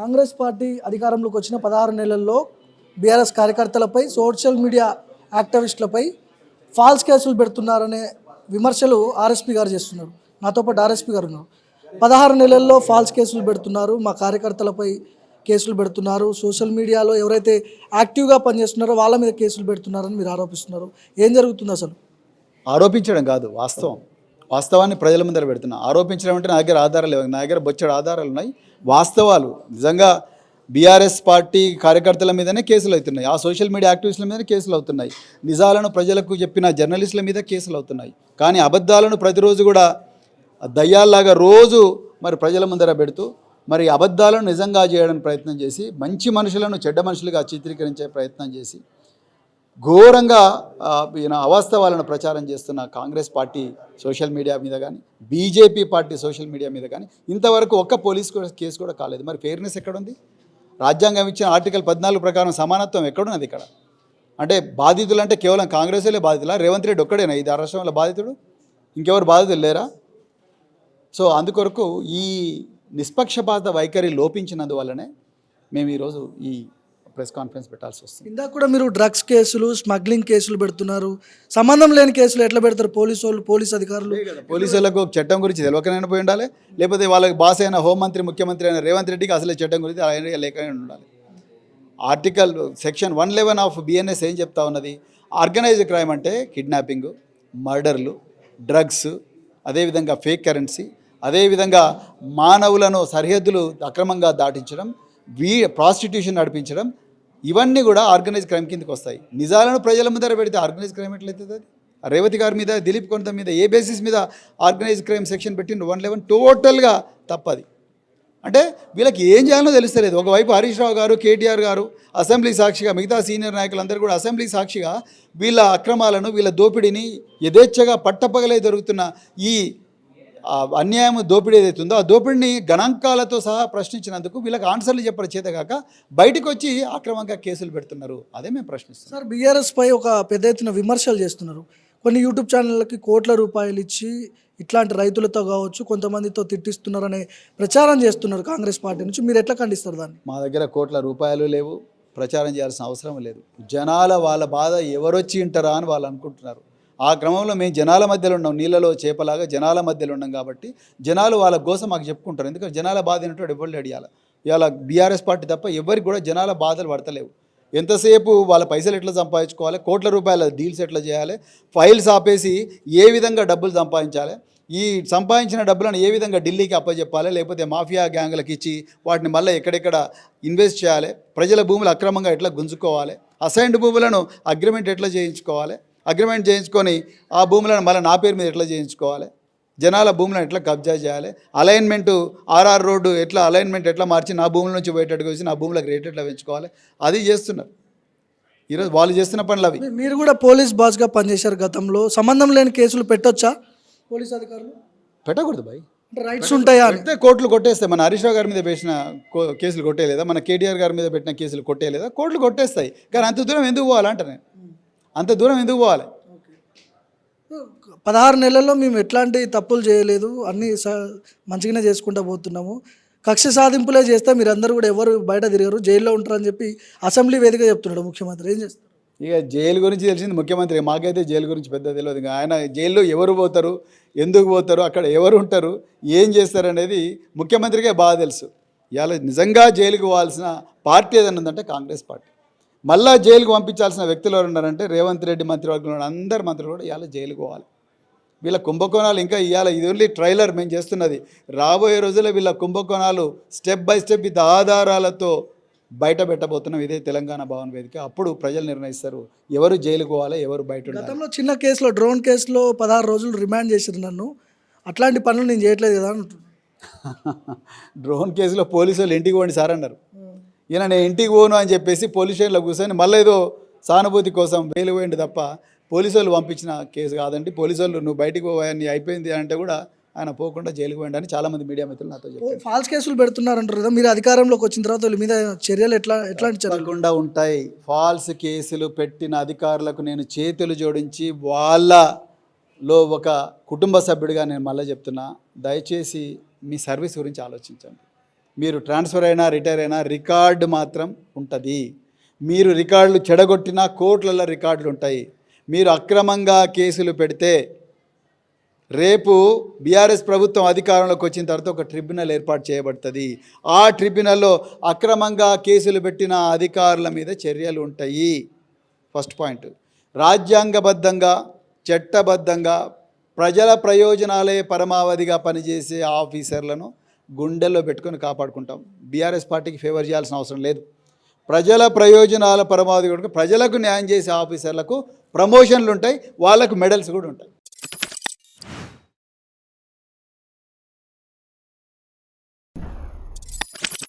Congress party అధికారంలోకి వచ్చిన 16 నెలల్లో బీఆర్ఎస్ కార్యకర్తలపై సోషల్ మీడియా యాక్టివిస్టులపై ఫాల్స్ కేసులు పెడుతున్నారనే విమర్శలు ఆర్ఎస్పీ గారు చేస్తున్నారు. నాతో పాటు ఆర్ఎస్పీ గారు ఉన్నారు. 16 నెలల్లో ఫాల్స్ కేసులు పెడుతున్నారు, మా కార్యకర్తలపై కేసులు పెడుతున్నారు, సోషల్ మీడియాలో ఎవరైతే యాక్టివ్గా పనిచేస్తున్నారో వాళ్ళ మీద కేసులు పెడుతున్నారని మీరు ఆరోపిస్తున్నారు. ఏం జరుగుతుంది అసలు? ఆరోపించడం కాదు, వాస్తవాన్ని ప్రజల ముందర పెడుతున్నా. ఆరోపించడం అంటే నా దగ్గర ఆధారాలు లేవు, నా దగ్గర బొచ్చడు ఆధారాలు ఉన్నాయి. వాస్తవాలు నిజంగా బీఆర్ఎస్ పార్టీ కార్యకర్తల మీదనే కేసులు అవుతున్నాయి, ఆ సోషల్ మీడియా యాక్టివిస్టుల మీదనే కేసులు అవుతున్నాయి, నిజాలను ప్రజలకు చెప్పిన జర్నలిస్టుల మీద కేసులు అవుతున్నాయి. కానీ అబద్ధాలను ప్రతిరోజు కూడా దయ్యాల్లాగా రోజు మరి ప్రజల ముందర పెడుతూ మరి అబద్ధాలను నిజంగా చేయడానికి ప్రయత్నం చేసి మంచి మనుషులను చెడ్డ మనుషులుగా చిత్రీకరించే ప్రయత్నం చేసి ఘోరంగా అవాస్తవాలను ప్రచారం చేస్తున్న కాంగ్రెస్ పార్టీ సోషల్ మీడియా మీద కానీ బీజేపీ పార్టీ సోషల్ మీడియా మీద కానీ ఇంతవరకు ఒక్క పోలీస్ కేసు కూడా కాలేదు. మరి ఫెయిర్నెస్ ఎక్కడుంది? రాజ్యాంగం ఇచ్చిన ఆర్టికల్ 14 ప్రకారం సమానత్వం ఎక్కడున్నది ఇక్కడ? అంటే బాధితులు అంటే కేవలం కాంగ్రెస్లే బాధితులా? రేవంత్ రెడ్డి ఒక్కడేనా ఈ రాష్ట్రంలో బాధితుడు? ఇంకెవరు బాధితులు లేరా? సో అందుకొరకు ఈ నిష్పక్షపాత వైఖరి లోపించినందువల్లనే మేము ఈరోజు ఈ ప్రెస్ కాన్ఫరెన్స్ పెట్టాల్సి వస్తుంది. ఇందాక కూడా మీరు డ్రగ్స్ కేసులు, స్మగ్లింగ్ కేసులు పెడుతున్నారు. సంబంధం లేని కేసులు ఎట్లా పెడతారు పోలీసు అధికారులు? పోలీసులకు చట్టం గురించి తెలియకనైనా పోయి ఉండాలి, లేకపోతే వాళ్ళకి బాస్ అయిన హోంమంత్రి ముఖ్యమంత్రి అయిన రేవంత్ రెడ్డికి అసలే చట్టం గురించి లేకనే ఉండాలి. ఆర్టికల్ సెక్షన్ 111 ఆఫ్ బిఎన్ఎస్ ఏం చెప్తా ఉన్నది? ఆర్గనైజ్డ్ క్రైమ్ అంటే కిడ్నాపింగ్, మర్డర్లు, డ్రగ్స్, అదేవిధంగా ఫేక్ కరెన్సీ, అదేవిధంగా మానవులను సరిహద్దులు అక్రమంగా దాటించడం, ప్రాస్టిట్యూషన్ నడిపించడం, ఇవన్నీ కూడా ఆర్గనైజ్ క్రైమ్ కిందకి వస్తాయి. నిజాలను ప్రజల ముందర పెడితే ఆర్గనైజ్ క్రైమ్ ఎట్లయితుంది? రేవతి గారి మీద, దిలీప్ కొంత మీద ఏ బేసిస్ మీద ఆర్గనైజ్ క్రైమ్ సెక్షన్ పెట్టిండు? 111 టోటల్గా తప్పది. అంటే వీళ్ళకి ఏం చేయాలో తెలుస్తలేదు. ఒకవైపు హరీష్ రావు గారు, కేటీఆర్ గారు అసెంబ్లీ సాక్షిగా, మిగతా సీనియర్ నాయకులందరూ కూడా అసెంబ్లీ సాక్షిగా వీళ్ళ అక్రమాలను, వీళ్ళ దోపిడీని యథేచ్ఛగా పట్టపగలే జరుగుతున్న ఈ అన్యాయం, దోపిడీ ఏదైతుందో ఆ దోపిడిని గణాంకాలతో సహా ప్రశ్నించినందుకు వీళ్ళకి ఆన్సర్లు చెప్పడం చేతగాక బయటకు వచ్చి అక్రమంగా కేసులు పెడుతున్నారు. అదే మేము ప్రశ్నిస్తాం. సార్, బీఆర్ఎస్ పై ఒక పెద్ద ఎత్తున విమర్శలు చేస్తున్నారు. కొన్ని యూట్యూబ్ ఛానళ్ళకి కోట్ల రూపాయలు ఇచ్చి ఇట్లాంటి రైతులతో కావచ్చు కొంతమందితో తిట్టిస్తున్నారనే ప్రచారం చేస్తున్నారు కాంగ్రెస్ పార్టీ నుంచి. మీరు ఎట్లా ఖండిస్తారు దాన్ని? మా దగ్గర కోట్ల రూపాయలు లేవు, ప్రచారం చేయాల్సిన అవసరం లేదు. జనాల వాళ్ళ బాధ ఎవరొచ్చి వింటారా అని వాళ్ళు అనుకుంటున్నారు. ఆ క్రమంలో మేము జనాల మధ్యలో ఉన్నాం, నీళ్ళలో చేపలాగా జనాల మధ్యలో ఉన్నాం కాబట్టి జనాలు వాళ్ళ కోసం మాకు చెప్పుకుంటారు. ఎందుకంటే జనాల బాధ అయినట్టు ఎవరు అడియాలి? ఇవాళ బీఆర్ఎస్ పార్టీ తప్ప ఎవరికి కూడా జనాల బాధలు పడతలేవు. ఎంతసేపు వాళ్ళ పైసలు ఎట్లా సంపాదించుకోవాలి, కోట్ల రూపాయల డీల్స్ ఎట్లా చేయాలి, ఫైల్స్ ఆపేసి ఏ విధంగా డబ్బులు సంపాదించాలి, ఈ సంపాదించిన డబ్బులను ఏ విధంగా ఢిల్లీకి అప్పచెప్పాలి, లేకపోతే మాఫియా గ్యాంగులకు ఇచ్చి వాటిని మళ్ళీ ఎక్కడెక్కడ ఇన్వెస్ట్ చేయాలి, ప్రజల భూములు అక్రమంగా ఎట్లా గుంజుకోవాలి, అసైన్డ్ భూములను అగ్రిమెంట్ ఎట్లా చేయించుకోవాలి, అగ్రిమెంట్ చేయించుకొని ఆ భూములను మళ్ళీ నా పేరు మీద ఎట్లా చేయించుకోవాలి, జనాల భూములను ఎట్లా కబ్జా చేయాలి, అలైన్మెంటు ఆర్ఆర్ రోడ్డు ఎట్లా అలైన్మెంట్ ఎట్లా మార్చి నా భూముల నుంచి పోయేటట్టుగా వచ్చి నా భూములకు రేట్ ఎట్లా పెంచుకోవాలి, అది చేస్తున్నారు. ఈరోజు వాళ్ళు చేస్తున్న పనులు అవి. మీరు కూడా పోలీస్ బాస్గా పనిచేశారు గతంలో. సంబంధం లేని కేసులు పెట్టొచ్చా పోలీస్ అధికారులు? పెట్టకూడదు భయ్. రైట్స్ ఉంటాయా? అంటే కోర్టులు కొట్టేస్తాయి. మన హరీష్ రావు గారి మీద పెట్టిన కేసులు కొట్టేయలేదా? మన కేటీఆర్ గారి మీద పెట్టిన కేసులు కొట్టేయలేదా? కోర్టులు కొట్టేస్తాయి. కానీ అంత దూరం ఎందుకు పోవాలంటే నేను అంత దూరం ఎందుకు పోవాలి? 16 నెలల్లో మేము ఎట్లాంటి తప్పులు చేయలేదు, అన్నీ మంచిగానే చేసుకుంటూ పోతున్నాము. కక్ష సాధింపులే చేస్తే మీరందరూ కూడా ఎవరు బయట తిరగరు, జైల్లో ఉంటారని చెప్పి అసెంబ్లీ వేదిక చెప్తున్నాడు ముఖ్యమంత్రి. ఏం చేస్తారు? ఇక జైలు గురించి తెలిసింది ముఖ్యమంత్రి, మాకైతే జైలు గురించి పెద్ద తెలియదు. ఇంకా ఆయన జైల్లో ఎవరు పోతారు, ఎందుకు పోతారు, అక్కడ ఎవరు ఉంటారు, ఏం చేస్తారు అనేది ముఖ్యమంత్రికే బాగా తెలుసు. ఇవాళ నిజంగా జైలుకు పోవాల్సిన పార్టీ ఏదైనా ఉందంటే కాంగ్రెస్ పార్టీ. మళ్ళా జైలుకు పంపించాల్సిన వ్యక్తులు ఎవరు ఉన్నారంటే రేవంత్ రెడ్డి మంత్రివర్గంలో అందరు మంత్రులు కూడా ఇవాళ జైలుకు పోవాలి. వీళ్ళ కుంభకోణాలు ఇంకా ఇవాళ ఇది ఓన్లీ ట్రైలర్ మేము చేస్తున్నది. రాబోయే రోజుల్లో వీళ్ళ కుంభకోణాలు స్టెప్ బై స్టెప్ ఇది ఆధారాలతో బయట పెట్టబోతున్నాం. ఇదే తెలంగాణ భవన్ వేదిక. అప్పుడు ప్రజలు నిర్ణయిస్తారు ఎవరు జైలుకు పోవాలి, ఎవరు బయట ఉండాలి. గతంలో చిన్న కేసులో, డ్రోన్ కేసులో 16 రోజులు రిమాండ్ చేశారు నన్ను. అట్లాంటి పనులు నేను చేయట్లేదు కదా అంటున్నాను. డ్రోన్ కేసులో పోలీసు వాళ్ళు ఇంటికి పోండి సార్ అన్నారు. ఈయన నేను ఇంటికి పోను అని చెప్పేసి పోలీస్ స్టేషన్లో కూర్చొని మళ్ళీ ఏదో సానుభూతి కోసం బెయిల్ పోయింది తప్ప పోలీసు వాళ్ళు పంపించిన కేసు కాదండి. పోలీసు వాళ్ళు నువ్వు బయటికి పోవాయని అయిపోయింది అంటే కూడా ఆయన పోకుండా జైలుకు పోయింది అని చాలామంది మీడియా మిత్రులు నాతో చెప్పారు. ఫాల్స్ కేసులు పెడుతున్నారంటారు కదా, మీరు అధికారంలోకి వచ్చిన తర్వాత వీళ్ళ మీద చర్యలు ఎట్లాంటి జరగకుండా ఉంటాయి? ఫాల్స్ కేసులు పెట్టిన అధికారులకు నేను చేతులు జోడించి వాళ్ళలో ఒక కుటుంబ సభ్యుడిగా నేను మళ్ళీ చెప్తున్నా, దయచేసి మీ సర్వీస్ గురించి ఆలోచించండి. మీరు ట్రాన్స్ఫర్ అయినా రిటైర్ అయినా రికార్డు మాత్రం ఉంటుంది. మీరు రికార్డులు చెడగొట్టినా కోర్టులలో రికార్డులు ఉంటాయి. మీరు అక్రమంగా కేసులు పెడితే రేపు బీఆర్ఎస్ ప్రభుత్వం అధికారంలోకి వచ్చిన తర్వాత ఒక ట్రిబ్యునల్ ఏర్పాటు చేయబడుతుంది. ఆ ట్రిబ్యునల్లో అక్రమంగా కేసులు పెట్టిన అధికారుల మీద చర్యలు ఉంటాయి. First point. రాజ్యాంగబద్ధంగా చట్టబద్ధంగా ప్రజల ప్రయోజనాలే పరమావధిగా పనిచేసే ఆఫీసర్లను గుండెల్లో పెట్టుకొని కాపాడుకుంటాం. బీఆర్ఎస్ పార్టీకి ఫేవర్ చేయాల్సిన అవసరం లేదు. ప్రజల ప్రయోజనాల పరమావధి కూడా ప్రజలకు న్యాయం చేసే ఆఫీసర్లకు ప్రమోషన్లు ఉంటాయి, వాళ్ళకు మెడల్స్ కూడా ఉంటాయి.